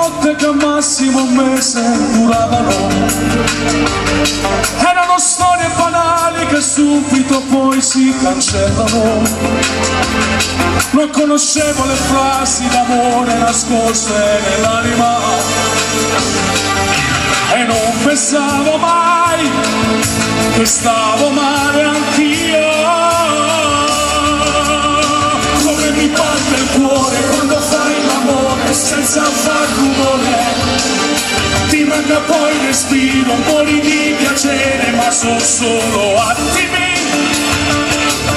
notte che al massimo un mese duravano. Erano storie banali che subito poi si cancellano. Non conoscevo le frasi d'amore nascoste nell'anima e non pensavo mai che stavo male anch'io. Come mi batte il cuore quando fai l'amore senza far rumore. Ti manca poi il respiro, un po' di piacere, ma sono solo attimi.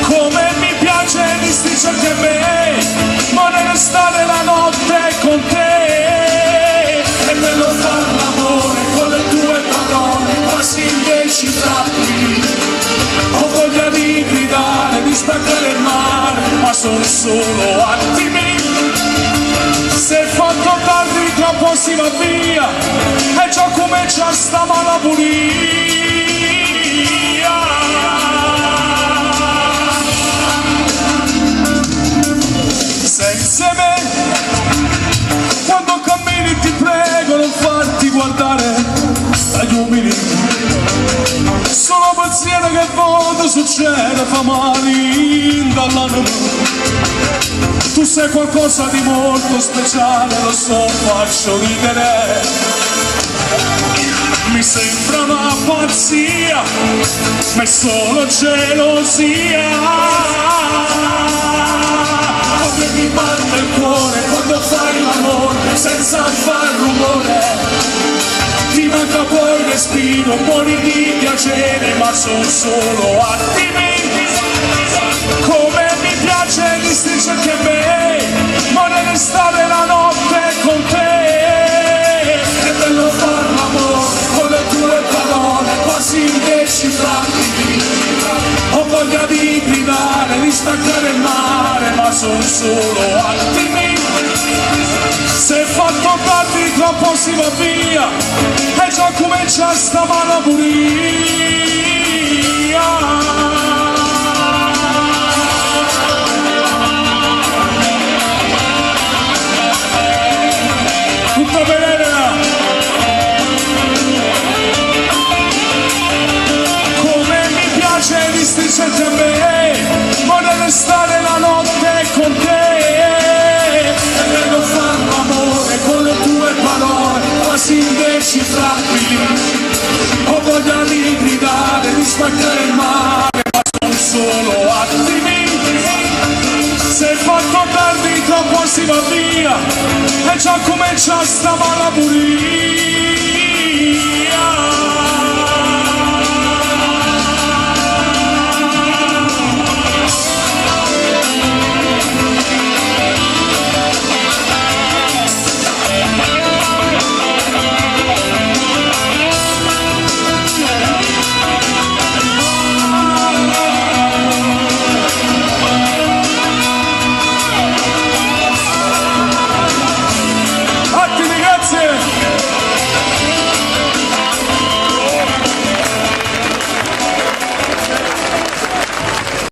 Come mi piace di stringerti a me, vorrei stare la notte con te. È bello far l'amore con le tue parole quasi indecifrabili. Ho voglia di gridare, di spaccare il mare, ma sono solo attimi. Se è fatto tardi troppo si va via e già comincia sta malaburia. Senza me, quando cammini ti prego non farti guardare dagli umili. Solo pensiero che voto succede fa male dall'anima. Tu sei qualcosa di molto speciale, lo so, faccio ridere. Mi sembra una pazzia, ma è solo gelosia. Come mi batte il cuore quando fai l'amore senza far rumore. Ti manca poi il respiro, muori di piacere, ma sono solo attimi. Come mi piace di stringerti a me, vorrei stare la notte con te. È bello far l'amore con le tue parole quasi indecifrabili. Ho voglia di gridare, di staccare il mare, ma sono solo attimi. Se è fatto tardi troppo si va via e già comincia sta malaburia. Tutta velena. Come mi piace di stringerti a me, vorrei stare la notte con te. E vedo far l'amore con le tue parole quasi indecifrabili. Ho voglia di gridare, di spaccare il mare, ma sono solo attimi. Se è fatto tardi troppo si va via e già comincia sta malaburia.